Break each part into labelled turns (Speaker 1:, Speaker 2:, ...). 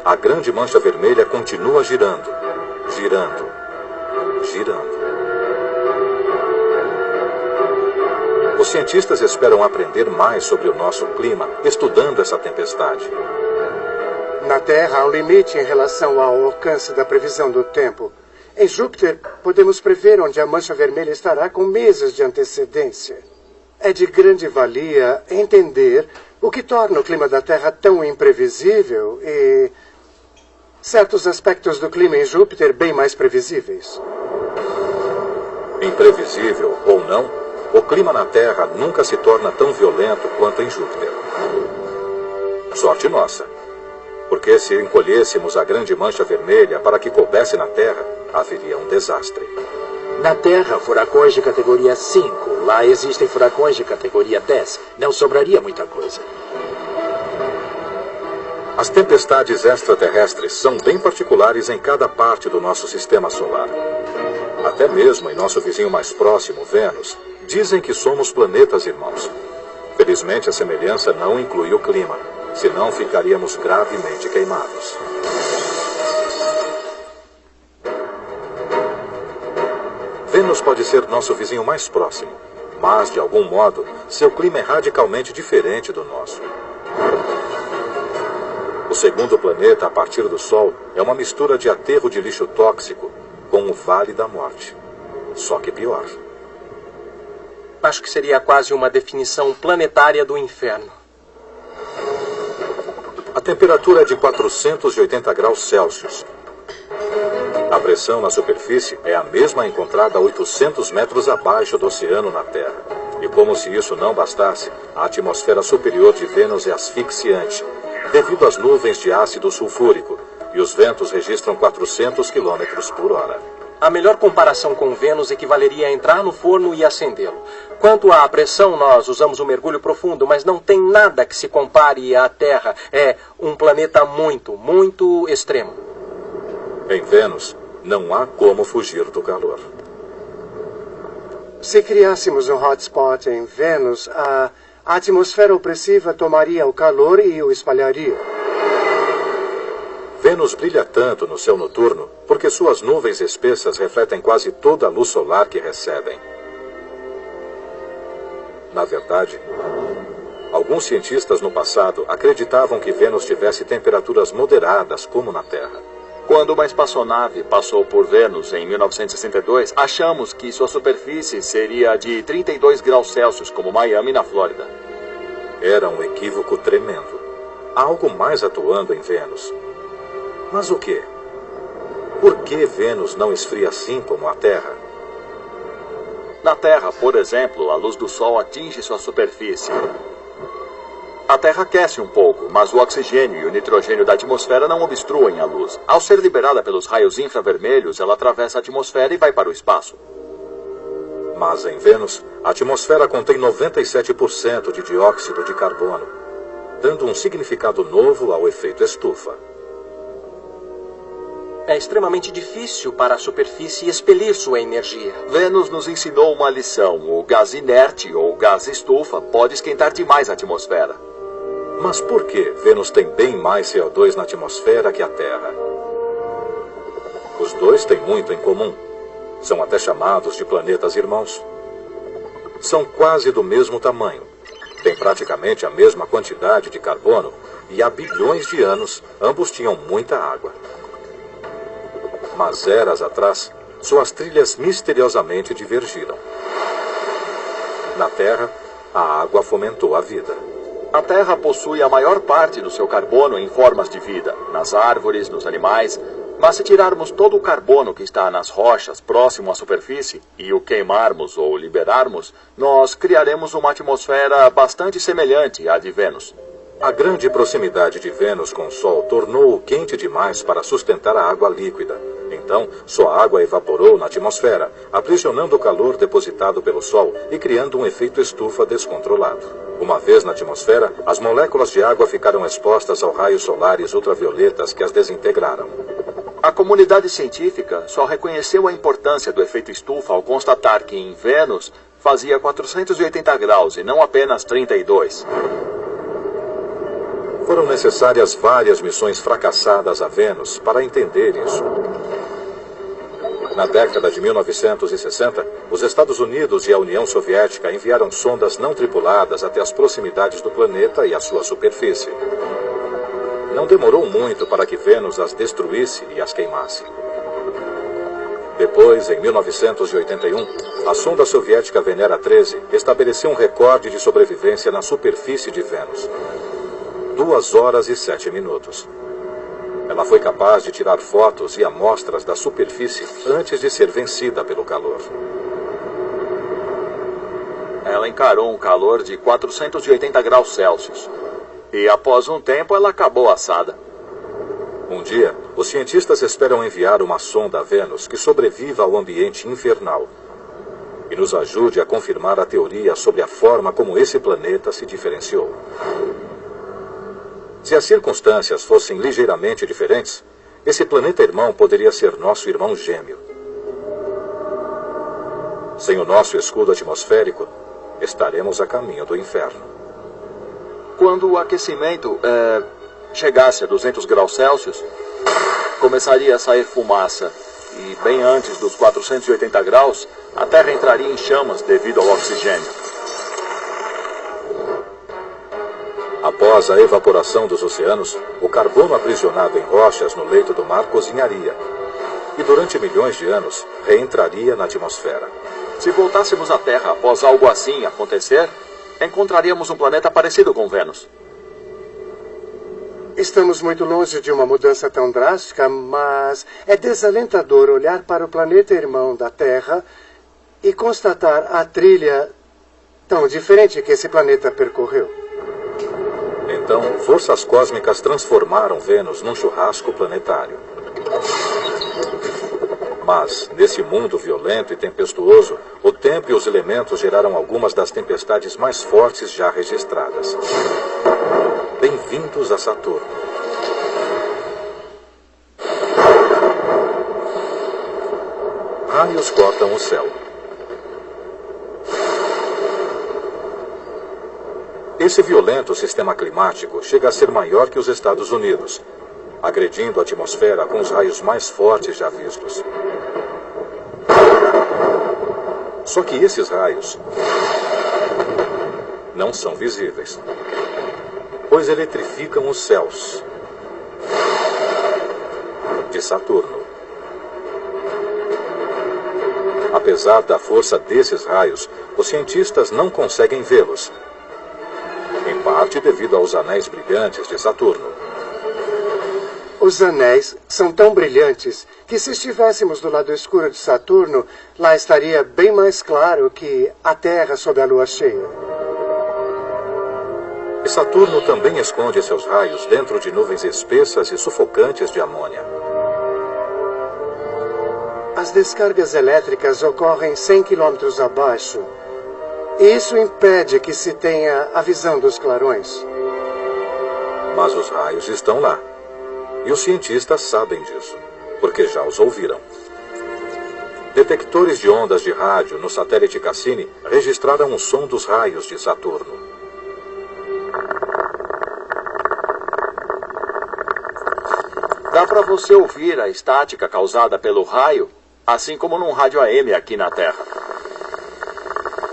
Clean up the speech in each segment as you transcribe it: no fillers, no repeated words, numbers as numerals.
Speaker 1: a grande mancha vermelha continua girando, girando, girando. Os cientistas esperam aprender mais sobre o nosso clima, estudando essa tempestade.
Speaker 2: Na Terra, há um limite em relação ao alcance da previsão do tempo. Em Júpiter, podemos prever onde a mancha vermelha estará com meses de antecedência. É de grande valia entender o que torna o clima da Terra tão imprevisível e certos aspectos do clima em Júpiter bem mais previsíveis.
Speaker 1: Imprevisível ou não, o clima na Terra nunca se torna tão violento quanto em Júpiter. Sorte nossa, porque se encolhêssemos a grande mancha vermelha para que coubesse na Terra, haveria um desastre.
Speaker 3: Na Terra, furacões de categoria 5. Lá existem furacões de categoria 10. Não sobraria muita coisa.
Speaker 1: As tempestades extraterrestres são bem particulares em cada parte do nosso sistema solar. Até mesmo em nosso vizinho mais próximo, Vênus, dizem que somos planetas irmãos. Felizmente, a semelhança não inclui o clima, senão ficaríamos gravemente queimados. Vênus pode ser nosso vizinho mais próximo, mas, de algum modo, seu clima é radicalmente diferente do nosso. O segundo planeta, a partir do Sol, é uma mistura de aterro de lixo tóxico com o Vale da Morte. Só que pior.
Speaker 4: Acho que seria quase uma definição planetária do inferno.
Speaker 1: A temperatura é de 480 graus Celsius. A pressão na superfície é a mesma encontrada a 800 metros abaixo do oceano na Terra. E como se isso não bastasse, a atmosfera superior de Vênus é asfixiante, devido às nuvens de ácido sulfúrico, e os ventos registram 400 km por hora.
Speaker 4: A melhor comparação com Vênus equivaleria a entrar no forno e acendê-lo. Quanto à pressão, nós usamos um mergulho profundo, mas não tem nada que se compare à Terra. É um planeta muito, muito extremo.
Speaker 1: Em Vênus, não há como fugir do calor.
Speaker 2: Se criássemos um hotspot em Vênus, a atmosfera opressiva tomaria o calor e o espalharia.
Speaker 1: Vênus brilha tanto no céu noturno porque suas nuvens espessas refletem quase toda a luz solar que recebem. Na verdade, alguns cientistas no passado acreditavam que Vênus tivesse temperaturas moderadas como na Terra.
Speaker 5: Quando uma espaçonave passou por Vênus em 1962, achamos que sua superfície seria de 32 graus Celsius, como Miami, na Flórida.
Speaker 1: Era um equívoco tremendo. Há algo mais atuando em Vênus. Mas o quê? Por que Vênus não esfria assim como a Terra?
Speaker 5: Na Terra, por exemplo, a luz do Sol atinge sua superfície. A Terra aquece um pouco, mas o oxigênio e o nitrogênio da atmosfera não obstruem a luz. Ao ser liberada pelos raios infravermelhos, ela atravessa a atmosfera e vai para o espaço.
Speaker 1: Mas em Vênus, a atmosfera contém 97% de dióxido de carbono, dando um significado novo ao efeito estufa.
Speaker 4: É extremamente difícil para a superfície expelir sua energia.
Speaker 5: Vênus nos ensinou uma lição. O gás inerte, ou gás estufa, pode esquentar demais a atmosfera.
Speaker 1: Mas por que Vênus tem bem mais CO2 na atmosfera que a Terra? Os dois têm muito em comum. São até chamados de planetas irmãos. São quase do mesmo tamanho. Têm praticamente a mesma quantidade de carbono e há bilhões de anos ambos tinham muita água. Mas eras atrás, suas trilhas misteriosamente divergiram. Na Terra, a água fomentou a vida.
Speaker 5: A Terra possui a maior parte do seu carbono em formas de vida, nas árvores, nos animais. Mas se tirarmos todo o carbono que está nas rochas próximo à superfície e o queimarmos ou liberarmos, nós criaremos uma atmosfera bastante semelhante à de Vênus.
Speaker 1: A grande proximidade de Vênus com o Sol tornou-o quente demais para sustentar a água líquida. Então, sua água evaporou na atmosfera, aprisionando o calor depositado pelo Sol e criando um efeito estufa descontrolado. Uma vez na atmosfera, as moléculas de água ficaram expostas aos raios solares ultravioletas que as desintegraram.
Speaker 5: A comunidade científica só reconheceu a importância do efeito estufa ao constatar que em Vênus fazia 480 graus e não apenas 32.
Speaker 1: Foram necessárias várias missões fracassadas a Vênus para entender isso. Na década de 1960, os Estados Unidos e a União Soviética enviaram sondas não tripuladas até as proximidades do planeta e a sua superfície. Não demorou muito para que Vênus as destruísse e as queimasse. Depois, em 1981, a sonda soviética Venera 13 estabeleceu um recorde de sobrevivência na superfície de Vênus. 2 horas e 7 minutos. Ela foi capaz de tirar fotos e amostras da superfície antes de ser vencida pelo calor.
Speaker 5: Ela encarou um calor de 480 graus Celsius. E após um tempo, ela acabou assada.
Speaker 1: Um dia, os cientistas esperam enviar uma sonda a Vênus que sobreviva ao ambiente infernal e nos ajude a confirmar a teoria sobre a forma como esse planeta se diferenciou. Se as circunstâncias fossem ligeiramente diferentes, esse planeta irmão poderia ser nosso irmão gêmeo. Sem o nosso escudo atmosférico, estaremos a caminho do inferno.
Speaker 5: Quando o aquecimento chegasse a 200 graus Celsius, começaria a sair fumaça. E bem antes dos 480 graus, a Terra entraria em chamas devido ao oxigênio.
Speaker 1: Após a evaporação dos oceanos, o carbono aprisionado em rochas no leito do mar cozinharia. E durante milhões de anos, reentraria na atmosfera.
Speaker 5: Se voltássemos à Terra após algo assim acontecer, encontraríamos um planeta parecido com Vênus.
Speaker 2: Estamos muito longe de uma mudança tão drástica, mas é desalentador olhar para o planeta irmão da Terra e constatar a trilha tão diferente que esse planeta percorreu.
Speaker 1: Então, forças cósmicas transformaram Vênus num churrasco planetário. Mas, nesse mundo violento e tempestuoso, o tempo e os elementos geraram algumas das tempestades mais fortes já registradas. Bem-vindos a Saturno. Raios cortam o céu. Esse violento sistema climático chega a ser maior que os Estados Unidos, agredindo a atmosfera com os raios mais fortes já vistos. Só que esses raios não são visíveis, pois eletrificam os céus de Saturno. Apesar da força desses raios, os cientistas não conseguem vê-los, em parte devido aos anéis brilhantes de Saturno.
Speaker 2: Os anéis são tão brilhantes que, se estivéssemos do lado escuro de Saturno, lá estaria bem mais claro que a Terra sob a lua cheia.
Speaker 1: E Saturno também esconde seus raios dentro de nuvens espessas e sufocantes de amônia.
Speaker 2: As descargas elétricas ocorrem 100 quilômetros abaixo. E isso impede que se tenha a visão dos clarões.
Speaker 1: Mas os raios estão lá. E os cientistas sabem disso, porque já os ouviram. Detectores de ondas de rádio no satélite Cassini registraram o som dos raios de Saturno.
Speaker 5: Dá para você ouvir a estática causada pelo raio, assim como num rádio AM aqui na Terra.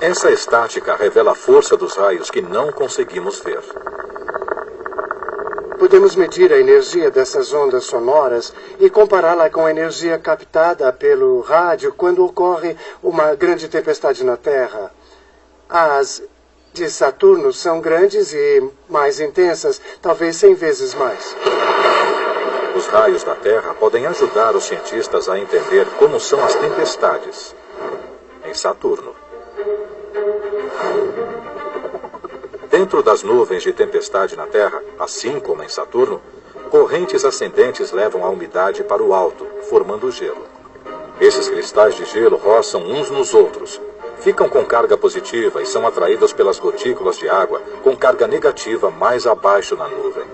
Speaker 1: Essa estática revela a força dos raios que não conseguimos ver.
Speaker 2: Podemos medir a energia dessas ondas sonoras e compará-la com a energia captada pelo rádio quando ocorre uma grande tempestade na Terra. As de Saturno são grandes e mais intensas, talvez 100 vezes mais.
Speaker 1: Os raios da Terra podem ajudar os cientistas a entender como são as tempestades em Saturno. Dentro das nuvens de tempestade na Terra, assim como em Saturno, correntes ascendentes levam a umidade para o alto, formando gelo. Esses cristais de gelo roçam uns nos outros, ficam com carga positiva e são atraídos pelas gotículas de água com carga negativa mais abaixo na nuvem.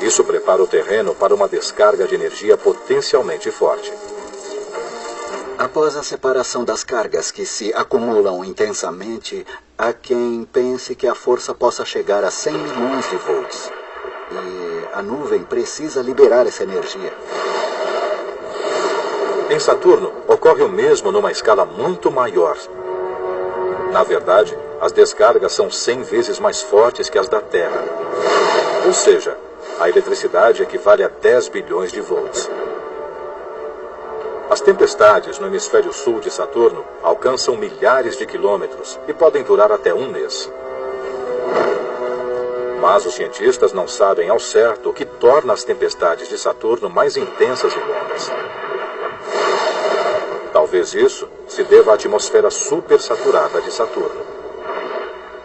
Speaker 1: Isso prepara o terreno para uma descarga de energia potencialmente forte.
Speaker 6: Após a separação das cargas que se acumulam intensamente, há quem pense que a força possa chegar a 100 milhões de volts. E a nuvem precisa liberar essa energia.
Speaker 1: Em Saturno, ocorre o mesmo numa escala muito maior. Na verdade, as descargas são 100 vezes mais fortes que as da Terra. Ou seja, a eletricidade equivale a 10 bilhões de volts. As tempestades no hemisfério sul de Saturno alcançam milhares de quilômetros e podem durar até um mês. Mas os cientistas não sabem ao certo o que torna as tempestades de Saturno mais intensas e longas. Talvez isso se deva à atmosfera supersaturada de Saturno.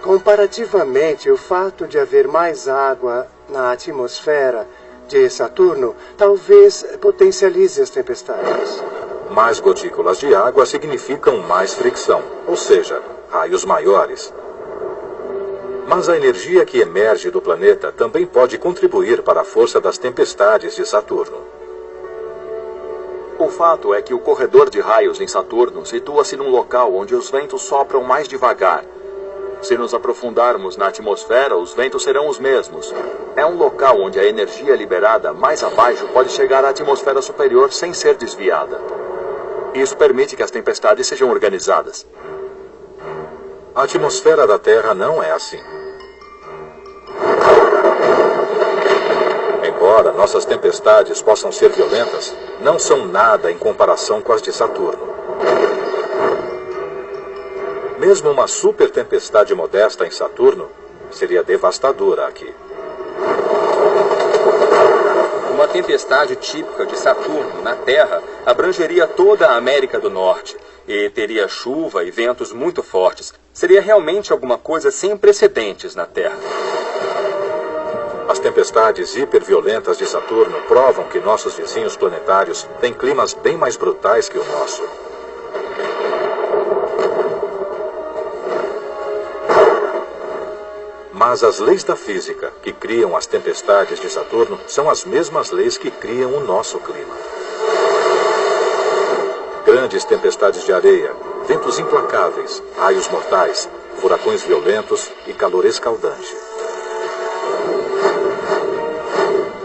Speaker 2: Comparativamente, o fato de haver mais água na atmosfera de Saturno talvez potencialize as tempestades.
Speaker 1: Mais gotículas de água significam mais fricção, ou seja, raios maiores. Mas a energia que emerge do planeta também pode contribuir para a força das tempestades de Saturno.
Speaker 5: O fato é que o corredor de raios em Saturno situa-se num local onde os ventos sopram mais devagar. Se nos aprofundarmos na atmosfera, os ventos serão os mesmos. É um local onde a energia liberada mais abaixo pode chegar à atmosfera superior sem ser desviada. Isso permite que as tempestades sejam organizadas.
Speaker 1: A atmosfera da Terra não é assim. Embora nossas tempestades possam ser violentas, não são nada em comparação com as de Saturno. Mesmo uma super tempestade modesta em Saturno seria devastadora aqui.
Speaker 7: Uma tempestade típica de Saturno na Terra abrangeria toda a América do Norte e teria chuva e ventos muito fortes. Seria realmente alguma coisa sem precedentes na Terra.
Speaker 1: As tempestades hiperviolentas de Saturno provam que nossos vizinhos planetários têm climas bem mais brutais que o nosso. Mas as leis da física que criam as tempestades de Saturno são as mesmas leis que criam o nosso clima. Grandes tempestades de areia, ventos implacáveis, raios mortais, furacões violentos e calor escaldante.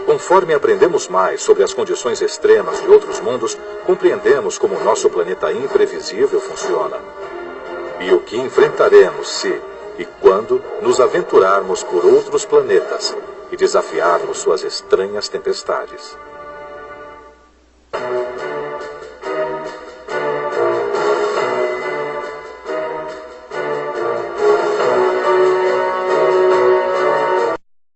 Speaker 1: Conforme aprendemos mais sobre as condições extremas de outros mundos, compreendemos como o nosso planeta imprevisível funciona. E o que enfrentaremos se e quando nos aventurarmos por outros planetas e desafiarmos suas estranhas tempestades.